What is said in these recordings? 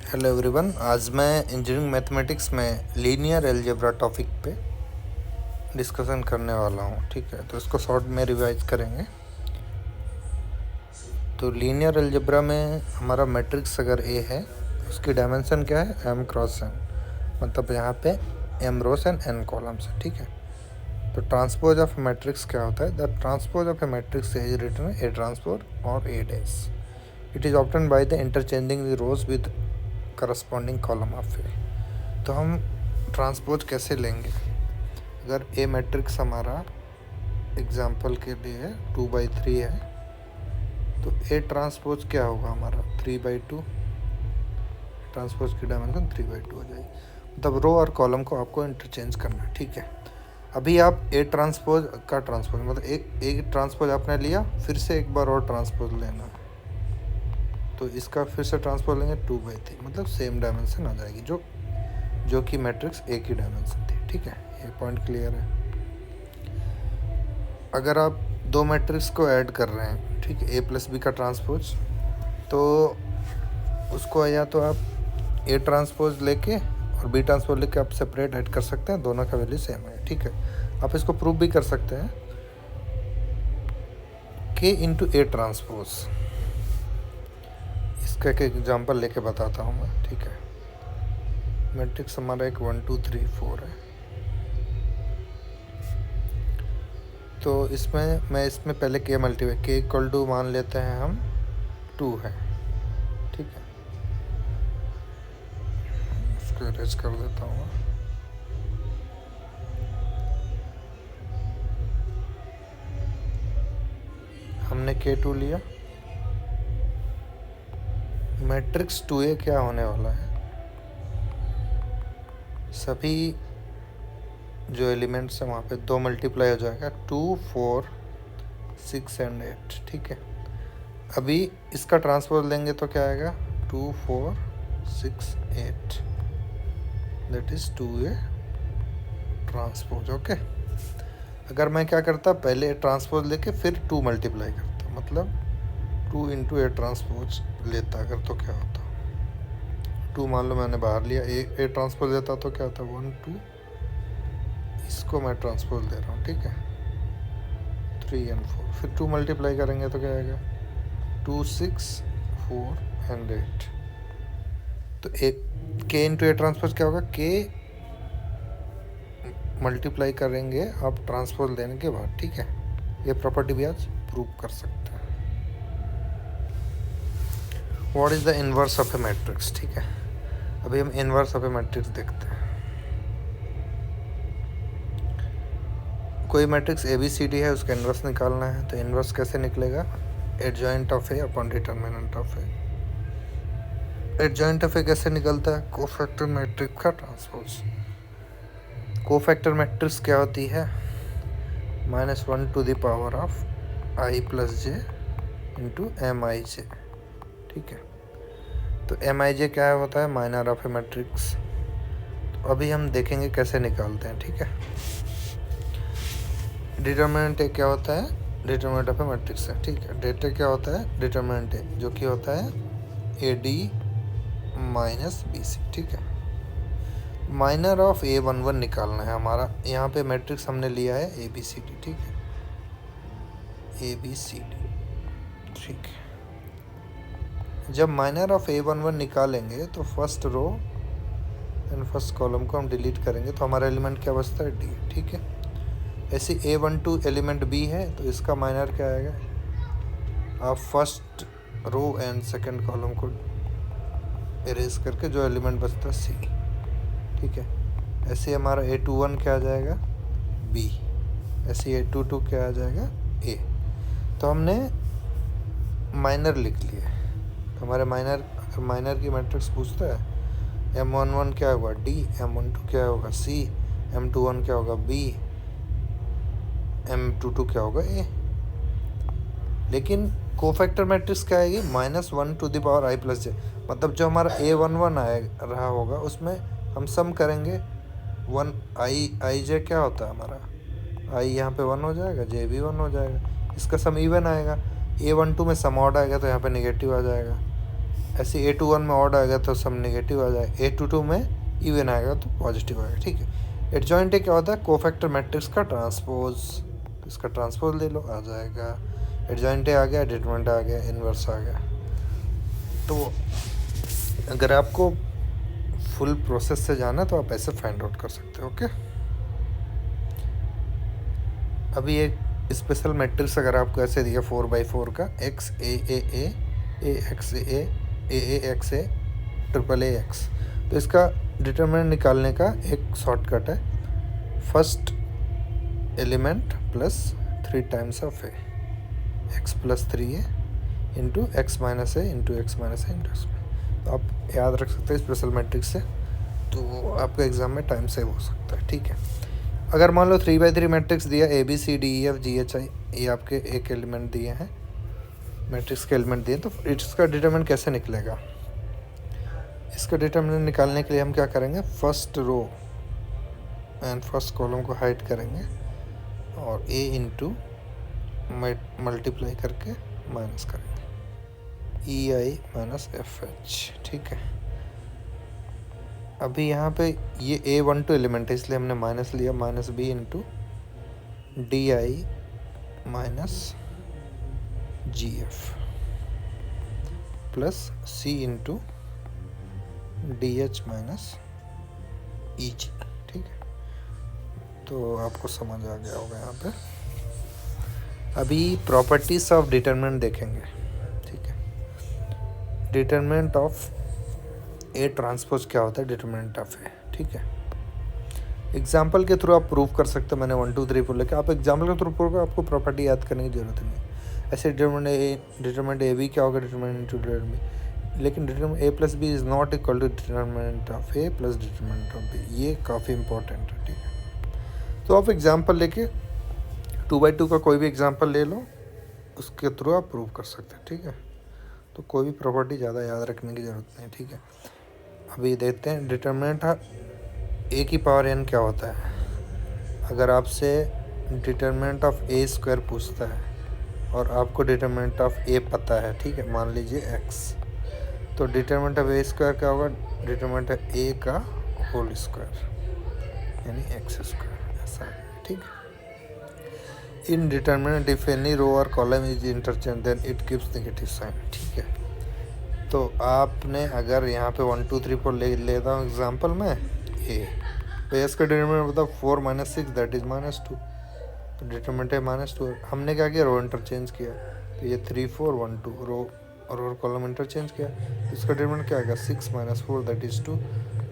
Hello everyone. आज मैं engineering mathematics में लीनियर अलजेब्रा टॉपिक पे डिस्कशन करने वाला हूँ। ठीक है, तो इसको शॉर्ट में रिवाइज करेंगे। तो लीनियर अलजेब्रा में हमारा मैट्रिक्स अगर ए है, उसकी डायमेंशन क्या है? एम क्रॉस एन, मतलब यहाँ पे m rows and n columns है। ठीक है, तो ट्रांसपोज ऑफ मैट्रिक्स क्या होता है? The transpose of a matrix is written A transpose और A dash. It is obtained by the interchanging the rows with corresponding column of A. तो हम ट्रांसपोज कैसे लेंगे? अगर ए मैट्रिक्स हमारा एग्जाम्पल के लिए 2/3 है, तो ए ट्रांसपोज क्या होगा हमारा? 3/2। ट्रांसपोज की डायमेंशन 3/2 हो जाएगी। मतलब रो और कॉलम को आपको इंटरचेंज करना है। ठीक है, अभी आप ए ट्रांसपोज का ट्रांसपोज मतलब एक ट्रांसपोज आपने लिया, फिर से एक बार और ट्रांसपोज लेना, तो इसका फिर से ट्रांसपोज लेंगे 2/3, मतलब सेम डायमेंशन आ जाएगी जो कि मैट्रिक्स ए की डायमेंशन थी। ठीक है, ये पॉइंट क्लियर है। अगर आप दो मैट्रिक्स को ऐड कर रहे हैं, ठीक है, ए प्लस बी का ट्रांसपोज, तो उसको या तो आप ए ट्रांसपोज लेके और बी ट्रांसपोज लेके आप सेपरेट ऐड कर सकते हैं, दोनों का वैल्यू सेम है। ठीक है, आप इसको प्रूव भी कर सकते हैं के इंटू ए ट्रांसपोज। इसका एक एग्जाम्पल लेके बताता हूँ मैं। ठीक है, मैट्रिक्स हमारा एक 1 2 3 4 है, तो इसमें पहले के मल्टीप्लाई, के इक्वल टू मान लेते हैं हम 2 है। ठीक है, इसको इरेज कर देता हूँ। हमने K2 लिया, मैट्रिक्स 2A क्या होने वाला है? सभी जो एलिमेंट्स हैं वहाँ पे 2 मल्टीप्लाई हो जाएगा, 2 4 6 एंड 8। ठीक है, अभी इसका ट्रांसपोज लेंगे तो क्या आएगा? 2 4 6 8, that is 2A transpose. Okay, अगर मैं क्या करता, पहले ट्रांसपोज लेके फिर 2 मल्टीप्लाई करता, मतलब 2 इंटू ए ट्रांसपोज लेता अगर, तो क्या होता? 2 मान लो मैंने बाहर लिया, ए ट्रांसपोज लेता तो क्या होता? 1 2, इसको मैं ट्रांसपोज ले रहा हूँ। ठीक है, 3 एंड 4, फिर 2 मल्टीप्लाई करेंगे तो क्या आएगा? 2 6 4 एंड 8। तो के इंटू ए ट्रांसपोज क्या होगा? के मल्टीप्लाई करेंगे आप ट्रांसपोज लेने के बाद। ठीक है, ये प्रॉपर्टी भी आज प्रूव कर सकते हैं। What is the inverse of a matrix? ठीक है, अभी हम इनवर्स ऑफ ए मैट्रिक्स देखते हैं। कोई matrix A B C D है, उसका इनवर्स निकालना है, तो इनवर्स कैसे निकलेगा? Adjoint of A upon determinant of A. Adjoint of A कैसे निकलता है? कोफैक्टर मैट्रिक्स का ट्रांसपोज। कोफैक्टर मैट्रिक्स क्या होती है? -1 to the power of i plus j into m i j. ठीक है, तो एम आई जे क्या होता है? Minor of a matrix. तो अभी हम देखेंगे कैसे निकालते हैं। ठीक है, डिटर्मिनेंट ए क्या होता है? डिटर्मिनेंट ऑफ ए मैट्रिक्स है। ठीक है, डेटा क्या होता है? डिटर्मिनेंट ए, जो कि होता है A D minus B C. ठीक है, माइनर ऑफ A11 निकालना है हमारा। यहाँ पे मैट्रिक्स हमने लिया है ए बी सी डी। ठीक है, ए बी सी डी। ठीक है, जब माइनर ऑफ A11 निकालेंगे तो first row and first column को हम डिलीट करेंगे, तो हमारा एलिमेंट क्या बचता है? डी। ठीक है, ऐसे A12 एलिमेंट बी है, तो इसका माइनर क्या आएगा? आप first row and second column को इरेज करके जो एलिमेंट बचता है सी। ठीक है, ऐसे हमारा A21 क्या आ जाएगा? बी। ऐसे A22 क्या आ जाएगा? ए। तो हमने माइनर लिख लिए। तो हमारे माइनर, अगर माइनर की मैट्रिक्स पूछता है, M11 क्या होगा? डी। M12 क्या होगा? सी। M21 क्या होगा? बी। M22 क्या होगा? ए। लेकिन कोफैक्टर मैट्रिक्स क्या आएगी? -1 to the power i plus j, मतलब जो हमारा A11 आए रहा होगा उसमें हम सम करेंगे 1 आई जे क्या होता है हमारा? आई यहाँ पे 1 हो जाएगा, जे भी 1 हो जाएगा, इसका सम इवन आएगा। A12 में सम ऑड आएगा तो यहाँ पे नेगेटिव आ जाएगा। ऐसे A21 में ऑड आएगा तो सब नेगेटिव आ जाएगा, A22 में इवन आएगा तो पॉजिटिव आएगा, ठीक है। एडजॉइंट क्या होता है? कोफैक्टर मैट्रिक्स का ट्रांसपोज, इसका ट्रांसपोज ले लो, आ जाएगा। एडजॉइंट आ गया, डिटरमिनेंट आ गया, इनवर्स आ गया। तो अगर आपको फुल प्रोसेस से जाना तो आप ऐसे फाइंड आउट कर सकते हो, ओके। अभी एक स्पेशल मैट्रिक्स अगर आपको ऐसे दिया 4x4 का x a a a a x a a a x a triple a x, तो इसका डिटरमिनेंट निकालने का एक शॉर्टकट है, first element plus 3 times of a, x plus 3a into x minus A into x minus A into x. तो आप याद रख सकते हैं स्पेशल मैट्रिक्स से, तो आपका एग्ज़ाम में टाइम सेव हो सकता है, ठीक है। अगर मान लो 3x3 मैट्रिक्स दिया, A B C D E F G H I, ये आपके एक एलिमेंट दिए हैं, मैट्रिक्स के एलिमेंट दिए, तो इसका डिटरमिनेंट कैसे निकलेगा? इसका डिटरमिनेंट निकालने के लिए हम क्या करेंगे? First row and first column को हाइड करेंगे और ए इंटू मल्टीप्लाई करके माइनस करेंगे, E I minus F H, ठीक है। अभी यहाँ पे ये A12 एलिमेंट है इसलिए हमने माइनस लिया, minus b into d i minus g f plus c into d h minus e g, ठीक है। तो आपको समझ आ गया होगा यहाँ पे। अभी प्रॉपर्टीज ऑफ डिटरमिनेंट देखेंगे, ठीक है। डिटरमिनेंट ऑफ ए ट्रांसपोज क्या होता है? डिटरमिनेंट ऑफ ए, ठीक है। एग्जाम्पल के थ्रू आप प्रूव कर सकते हो, मैंने 1 2 3 4 लेके आप एग्जाम्पल के थ्रू प्रूव कर, आपको प्रॉपर्टी याद करने की जरूरत नहीं। ऐसे डिटरमिनेंट ए बी क्या होगा? डिटरमिनेंट टू डिटरमिनेंट बी, लेकिन determinant A plus B is not equal to determinant of A plus determinant of B, ये काफ़ी इंपॉर्टेंट है, ठीक है। तो आप एग्जाम्पल लेके 2x2 का कोई भी एग्जाम्पल ले लो, उसके थ्रू आप प्रूव कर सकते हैं, ठीक है। तो कोई भी प्रॉपर्टी ज़्यादा याद रखने की ज़रूरत नहीं, ठीक है। अभी देखते हैं डिटरमिनेंट ए की पावर n क्या होता है। अगर आपसे डिटरमिनेंट ऑफ ए स्क्वायर पूछता है और आपको डिटरमिनेंट ऑफ ए पता है, ठीक है, मान लीजिए x, तो डिटरमिनेंट ऑफ ए स्क्वायर क्या होगा? डिटरमिनेंट ऑफ ए का होल स्क्वायर यानी एक्स स्क्वायर, ऐसा, ठीक है। In determinant if any row और column is interchange then it gives negative sign, ठीक है। तो आपने अगर यहाँ पे 1 2 3 4 ले लेता हूँ एग्जाम्पल में ए, तो इसका डिटरमिनेंट होता है 4 - 6 दैट इज -2, तो डिटरमिनेंट है -2। हमने क्या किया? रो इंटरचेंज किया, तो ये 3 4 1 2 रो और कॉलम इंटरचेंज किया, तो इसका डिटरमिनेंट क्या आएगा? 6 - 4 दैट इज 2।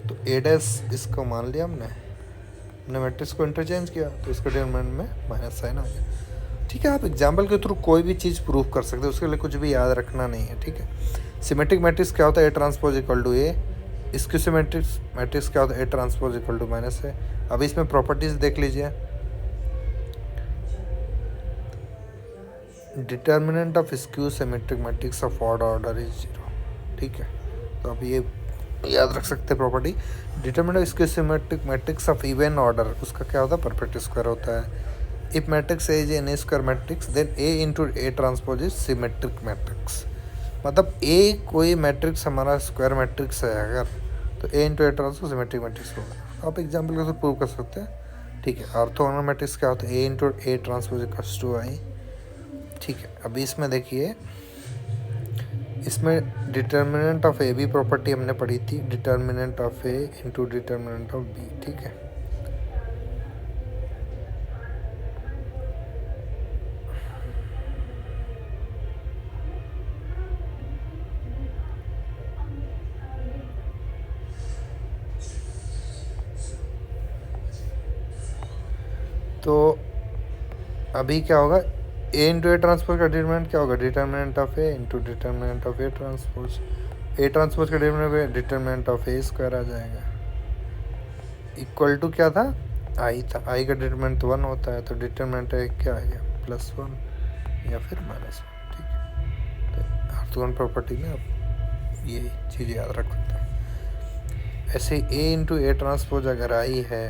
तो ए डैश इसको मान लिया हमने मैट्रिक्स को इंटरचेंज किया, तो इसका डिटरमिनेंट में माइनस साइन आ गया, ठीक है। आप एग्जाम्पल के थ्रू कोई भी चीज़ प्रूव कर सकते हो, उसके लिए कुछ भी याद रखना नहीं है, ठीक है। सिमेट्रिक मैट्रिक्स क्या होता है? A transpose equal to A. इसकी सिमेट्रिक मैट्रिक्स क्या होता है? A transpose equal to minus है। अब इसमें प्रॉपर्टीज देख लीजिए। Determinant of skew symmetric matrix of odd order is 0, ठीक है। तो आप ये याद रख सकते हैं property. Determinant of skew symmetric matrix of even order, उसका क्या होता है? परफेक्ट स्क्वायर होता है। If matrix A is an square matrix then A into A transpose is symmetric matrix. मतलब ए कोई मैट्रिक्स हमारा स्क्वायर मैट्रिक्स है अगर, तो A into A transpose symmetric matrix होगा। आप एग्जाम्पल के थ्रू प्रूव कर सकते हैं, ठीक है। ऑर्थोगोनल मैट्रिक्स क्या होता है? A into A transpose equals to I, ठीक है। अभी इसमें देखिए, इसमें determinant of A B property हमने पढ़ी थी, determinant of A into determinant of B, ठीक है। तो अभी क्या होगा? ए इंटू ए ट्रांसपोज का डिटर्मिनेंट क्या होगा? Determinant of A into determinant of A transpose. A transpose का डिटर्मिनेंट ऑफ ए स्क्वायर आ जाएगा, इक्वल टू क्या था? आई था। आई का डिटर्मिनेंट तो 1 होता है, तो डिटर्मिनेंट क्या आ गया? +1 या फिर -1, ठीक है। तो ऑर्थोगोनल प्रॉपर्टी में आप ये चीज़ याद रख सकते हैं। ऐसे ए इंटू ए ट्रांसपोज अगर आई है,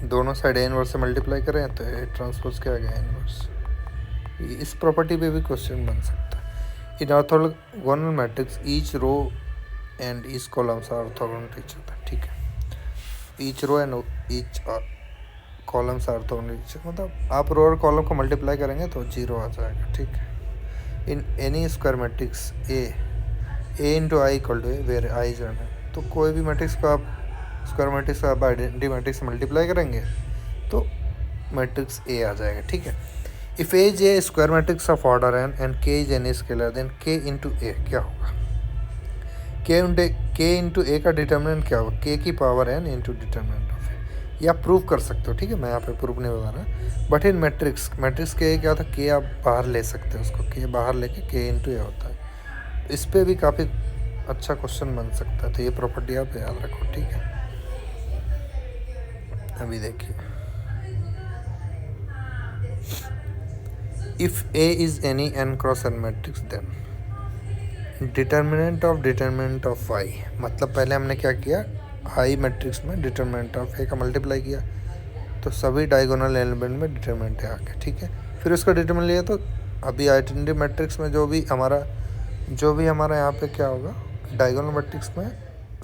दोनों साइड ए इनवर्स से मल्टीप्लाई करें तो ए ट्रांसपोज क्या आ गया? इनवर्स। इस प्रॉपर्टी पे भी क्वेश्चन बन सकता है। In orthogonal matrix each row and each columns are orthogonal to each other, ठीक है। Each row and each columns are orthogonal to each other, मतलब आप रो और कॉलम को मल्टीप्लाई करेंगे तो 0 आ जाएगा, ठीक है। In any square matrix A into I equal to A where I जो है, तो कोई भी मैट्रिक्स को आप स्क्वायर मैट्रिक्स को आप आइडेंटिटी मैट्रिक्स से मल्टीप्लाई करेंगे तो मैट्रिक्स ए आ जाएगा, ठीक है। If A is a square matrix of order N and K is an scalar then K into A क्या होगा? के इंटू ए का डिटर्मिनेंट क्या होगा? के की power n into determinant of A. ये आप प्रूव कर सकते हो, ठीक है, मैं यहाँ पे प्रूव नहीं बता रहा। बट इन मैट्रिक्स के क्या होता है, के आप बाहर ले सकते हैं उसको, के बाहर लेके के इंटू ए होता है। इस पर भी काफ़ी अच्छा क्वेश्चन बन सकता है, तो ये प्रॉपर्टी आप याद रखो, ठीक है। अभी देखिए, if A is any n cross N matrix then determinant of I, मतलब पहले हमने क्या किया, आई मैट्रिक्स में डिटर्मिनेंट ऑफ ए का मल्टीप्लाई किया तो सभी डायगोनल एलिमेंट में डिटर्मिनेंट आ गया, ठीक है। फिर उसका डिटर्मिनेंट लिया तो अभी आइडेंटिटी मैट्रिक्स में जो भी हमारा यहाँ पे क्या होगा, डायगोनल मैट्रिक्स में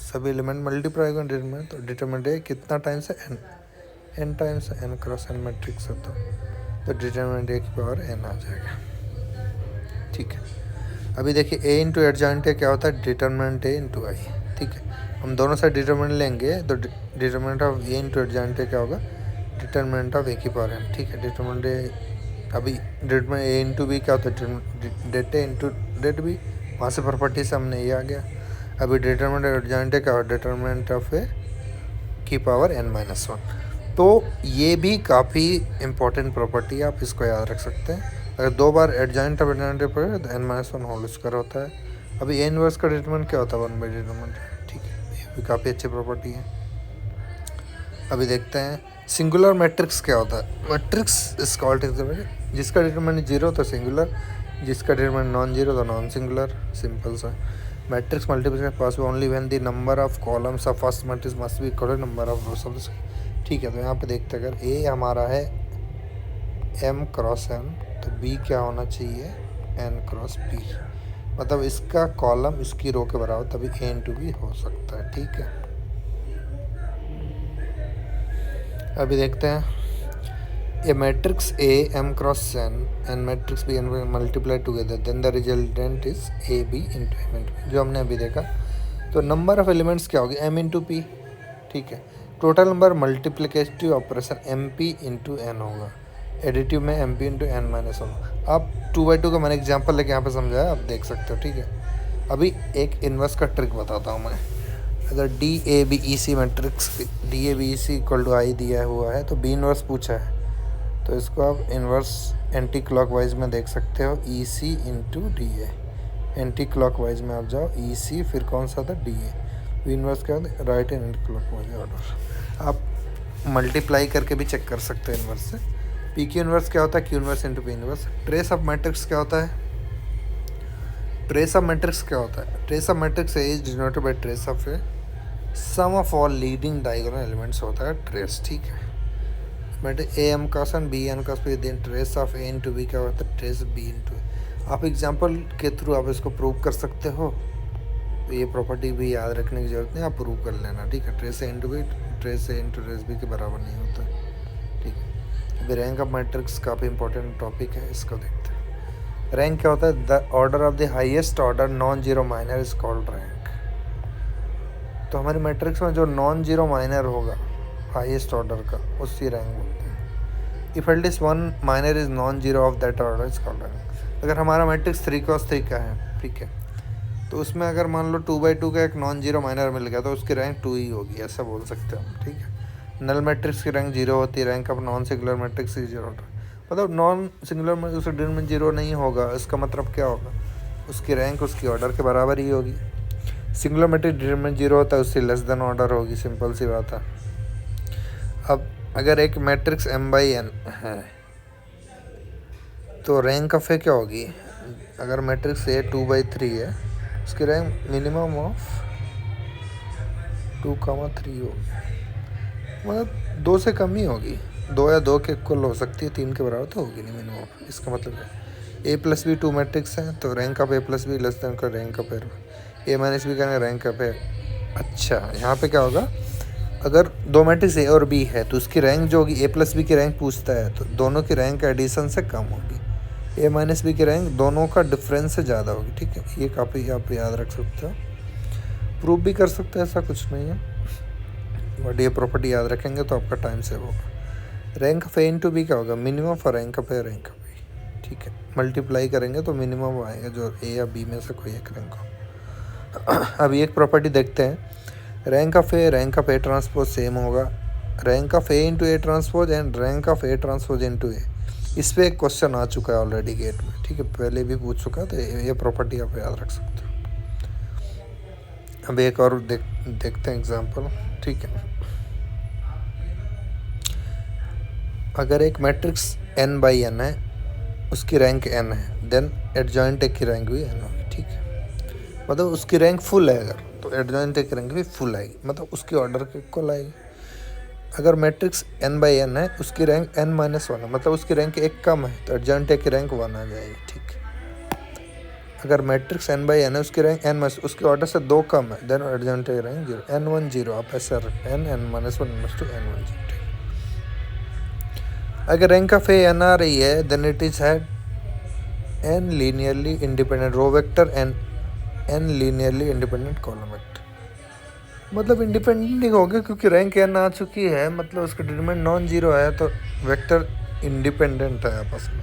सभी एलिमेंट मल्टीप्लाई होगा डिटर्मिनेंट, तो डिटर्मिनेंट ए कितना टाइम्स है, N times, N cross N matrix है तो डिटर्मिनेंट ए की पावर एन आ जाएगा, ठीक है। अभी देखिए ए इंटू एडजॉइंट ए क्या होता है, डिटर्मिनेंट ए इंटू आई, ठीक है। हम दोनों साइड डिटर्मिनेंट लेंगे तो determinant of A into adjoint A क्या होगा, डिटर्मिनेंट ऑफ ए की पावर एन, ठीक है। डिटर्मिनेंट ए, अभी डिटर्मिनेंट ए इंटू बी क्या होता है, डेट ए इंटू डेट बी, वहाँ से प्रॉपर्टी से हमने ये आ गया। अभी डिटर्मिनेंट एडजॉइंट ए क्या होगा, डिटर्मिनेंट ऑफ ए की पावर एन माइनस 1। तो ये भी काफ़ी इंपॉर्टेंट प्रॉपर्टी है, आप इसको याद रख सकते हैं। अगर 2 बार एडजॉइंट ऑफ एडजॉइंट पड़े तो एन माइनस 1 होल स्क्वायर होता है। अभी ए इनवर्स का डिटरमिनेंट क्या होता है, 1 बाई डिटरमिनेंट, ठीक है। ये भी काफ़ी अच्छी प्रॉपर्टी है। अभी देखते हैं सिंगुलर मैट्रिक्स क्या होता है। मैट्रिक्स इज कॉल्ड जिसका डिटरमिनेंट 0 तो सिंगुलर, जिसका डिटरमिनेंट नॉन जीरो तो नॉन सिंगुलर, सिंपल सा। Matrix multiplication possible only when the number of columns of first matrix must be equal to number of rows of, ठीक है। तो यहाँ पे देखते हैं, अगर ए हमारा है एम क्रॉस एन तो बी क्या होना चाहिए, एन क्रॉस बी, मतलब इसका कॉलम इसकी रो के बराबर, तभी ए इंटू बी हो सकता है, ठीक है। अभी देखते हैं a matrix A M cross n and matrix B n multiply together then the resultant is A B into m into B, जो हमने अभी देखा। तो नंबर ऑफ एलिमेंट्स क्या होगी, एम इंटू पी, ठीक है। Total number multiplicative operation M P into N होगा, एडिटिव में M P into N minus 1। आप 2/2 का मैंने एग्जाम्पल लेके यहाँ पे समझाया, आप देख सकते हो, ठीक है। अभी एक इन्वर्स का ट्रिक बताता हूँ मैं। अगर D A B E C matrix D A B E C equal to I दिया हुआ है तो बी इन्वर्स पूछा है, तो इसको आप इन्वर्स एंटी क्लॉकवाइज में देख सकते हो, E C into D A. Anticlockwise में आप जाओ, ई सी फिर कौन सा था, डी ए। बी इन्वर्स क्या होता है, राइट एंटी क्लॉकवाइज ऑर्डर। आप मल्टीप्लाई करके भी चेक कर सकते हैं इन्वर्स से। पी क्यू इन्वर्स क्या होता है, Q inverse into P inverse. Trace of matrix क्या होता है, ट्रेस ऑफ मैट्रिक्स क्या होता है, trace of matrix is denoted by trace of A sum of all leading diagonal elements होता है ट्रेस, ठीक है। Matrix A M cross N B N cross B, then trace of A into B क्या होता है, trace B into ए। आप example के through आप इसको प्रूव कर सकते हो, तो ये प्रॉपर्टी भी याद रखने की जरूरत नहीं, आप प्रूव कर लेना, ठीक है। ट्रेस ए इंटू बी ट्रेस ए इंटू ट्रेस बी के बराबर नहीं होता, ठीक है। अभी रैंक ऑफ मैट्रिक्स काफ़ी इंपॉर्टेंट टॉपिक है, इसको देखते हैं। रैंक क्या होता है, the order of the highest order non zero minor is called rank. तो हमारी मैट्रिक्स में जो नॉन जीरो माइनर होगा हाईएस्ट ऑर्डर का, उसकी रैंक बोलते हैं। If at least 1 minor is non zero of that order is called rank. अगर हमारा मैट्रिक्स 3x3 का है, ठीक है, तो उसमें अगर मान लो 2/2 का एक नॉन जीरो माइनर मिल गया तो उसकी रैंक 2 ही होगी, ऐसा बोल सकते हैं हम, ठीक है। नल मैट्रिक्स की रैंक 0 होती है, rank of non singular matrix की 0 होता है। मतलब नॉन सिंगुलर में उस डिटरमिनेंट 0 नहीं होगा, इसका मतलब क्या होगा, उसकी रैंक उसकी ऑर्डर के बराबर ही होगी। सिंगुलर मैट्रिक्स डिटरमिनेंट 0 होता है, उससे लेस देन ऑर्डर होगी, सिंपल सी बात है। अब अगर एक मैट्रिक्स m/n है तो रैंक ऑफ ए क्या होगी, अगर मैट्रिक्स ए 2/3 है, उसकी रैंक मिनिमम ऑफ 2,3 होगी, मतलब 2 से कम ही होगी, 2 या 2 के इक्वल हो सकती है, 3 के बराबर तो होगी नहीं मिनिमम। इसका मतलब है ए प्लस बी 2 मैट्रिक्स है, तो rank of A plus B less than का rank of A minus B का रैंक ऑफ ए। अच्छा, यहाँ पे क्या होगा, अगर दो मैट्रिक्स ए और बी है तो उसकी रैंक जो होगी ए प्लस बी की रैंक पूछता है, तो दोनों की रैंक एडिशन से कम होगी। ए माइनस बी की रैंक दोनों का डिफरेंस से ज़्यादा होगी। ठीक है, ये काफ़ी आप याद रख सकते हो, प्रूव भी कर सकते हैं, ऐसा कुछ नहीं है, बट ये प्रॉपर्टी याद रखेंगे तो आपका टाइम सेव होगा। Rank of A into B क्या होगा, minimum for rank of A rank of B. ठीक है, मल्टीप्लाई करेंगे तो मिनिमम आएगा जो ए या बी में से कोई एक रैंक हो। अभी एक प्रॉपर्टी देखते हैं, rank of A transpose same होगा, rank of A into A transpose and rank of A transpose into A. इस पर एक क्वेश्चन आ चुका है ऑलरेडी गेट में। ठीक है, पहले भी पूछ चुका, तो ये प्रॉपर्टी आप याद रख सकते हो। अब एक और देखते हैं एग्जांपल। ठीक है, अगर एक मैट्रिक्स n बाई n है, उसकी रैंक n है, देन एडजॉइंट एक की रैंक भी n होगी। ठीक है, मतलब उसकी रैंक फुल है अगर, तो एडजॉइंट एक की रैंक भी फुल आएगी, मतलब उसकी ऑर्डर के इक्वल आएगी। अगर मैट्रिक्स n बाई n है, उसकी रैंक n माइनस 1 है, मतलब उसकी रैंक एक कम है, तो एडजॉइंट एक की रैंक 1 आ जाएगी। ठीक है, अगर मैट्रिक्स n बाई n है, उसकी रैंक n माइनस, उसके ऑर्डर से 2 कम है, देन एडजॉइंट एक रैंक 0, n1 0, आप ऐसा रखें n माइनस 1 n1 0। अगर रैंक ऑफ ए n आ रही है, then it is had n linearly independent row vector and n linearly independent column vector. मतलब इंडिपेंडेंट नहीं होगा क्योंकि रैंक n आ चुकी है, मतलब उसका डिटरमिनेंट नॉन जीरो है, तो वेक्टर इंडिपेंडेंट है आपस में।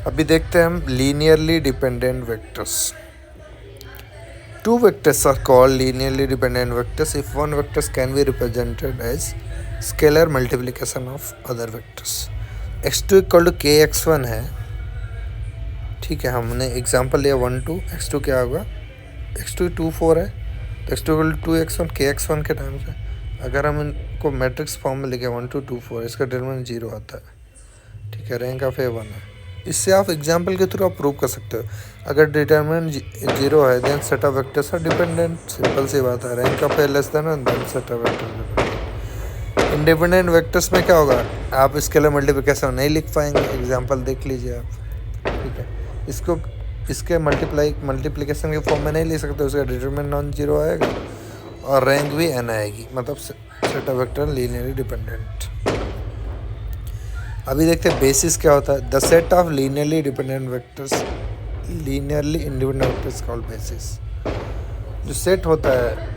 अभी देखते हैं हम linearly dependent vectors. Two vectors are called linearly dependent vectors if one vectors can be represented as scalar multiplication of other vectors. x2 equal to K x1 है। ठीक है, हमने एग्जांपल लिया 1 2, x2 क्या होगा, x2 2 4 है, तो x2 इक्वल टू 2x1 के x1 के टाइम से। अगर हम इनको मैट्रिक्स फॉर्म में लिखे 1 2 2 4, इसका डिटरमिनेंट 0 आता है। ठीक है, रैंक ऑफ ए 1 है। इससे आप एग्जाम्पल के थ्रू आप प्रूव कर सकते हो। अगर डिटरमिनेंट 0 है, then set of vectors are dependent, simple सी बात है। Rank of A less than than set of vectors. Independent vectors में क्या होगा, आप स्केलर मल्टीप्लिकेशन नहीं लिख पाएंगे, एग्जांपल देख लीजिए आप। ठीक है, इसको इसके मल्टीप्लिकेशन के फॉर्म में नहीं ले सकते, उसका डिटरमिनेंट नॉन जीरो आएगा और रैंक भी n आएगी, मतलब set of vector linearly dependent. अभी देखते हैं बेसिस क्या होता है। The set of linearly dependent vectors, linearly independent vectors called basis. जो सेट होता है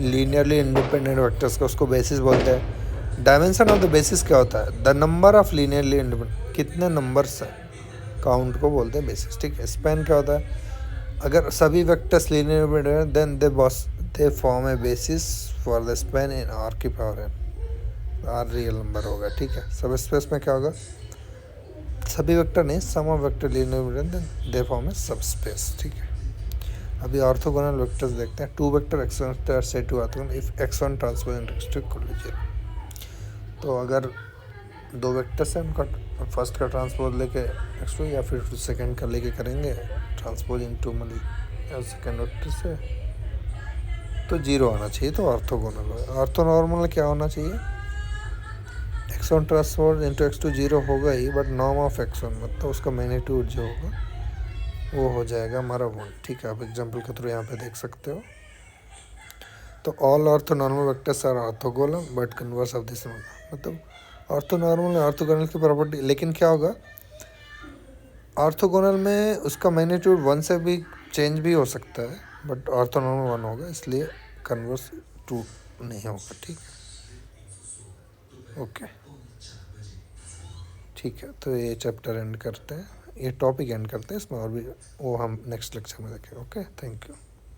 लीनियरली इंडिपेंडेंट वेक्टर्स का, उसको बेसिस बोलते हैं। डायमेंशन ऑफ द बेसिस क्या होता है, the number of linearly independent, कितने नंबर्स हैं, काउंट को बोलते हैं बेसिस। ठीक है, स्पैन क्या होता है, अगर सभी vectors linear independent then they form a basis for the span in R की power n, R real number होगा। ठीक है, सब स्पेस में क्या होगा, सभी वेक्टर नहीं, some of vector linear independent then they form a subspace. ठीक है, अभी ऑर्थोगोनल वेक्टर्स देखते हैं। टू वेक्टर x1 से two orthogonal if x1 transpose into x2 equal to 0। तो अगर दो वेक्टर्स हैं, उनका फर्स्ट का ट्रांसपोज लेके x2 या फिर सेकंड का लेके करेंगे ट्रांसपोज इनटू सेकंड वेक्टर से, तो 0 आना चाहिए, तो ऑर्थोगोनल है। ऑर्थोनॉर्मल क्या होना चाहिए, x1 ट्रांसपोज इनटू x2 0 होगा ही, बट नॉर्म ऑफ x1 मतलब उसका मैग्नीट्यूड जो होगा वो हो जाएगा हमारा 1। ठीक है, आप एग्जांपल के थ्रू यहाँ पे देख सकते हो। तो all orthonormal vectors are orthogonal but converse of this, मतलब ऑर्थोनॉर्मल ऑर्थोगोनल की प्रॉपर्टी। लेकिन क्या होगा, ऑर्थोगोनल में उसका मैग्नीट्यूड 1 से भी चेंज भी हो सकता है, बट ऑर्थोनॉर्मल 1 होगा, इसलिए कन्वर्स 2 नहीं होगा। ठीक है, ओके, ठीक है, तो ये चैप्टर एंड करते हैं, ये टॉपिक एंड करते हैं। इसमें और भी वो हम नेक्स्ट लेक्चर में देखेंगे। Okay, thank you.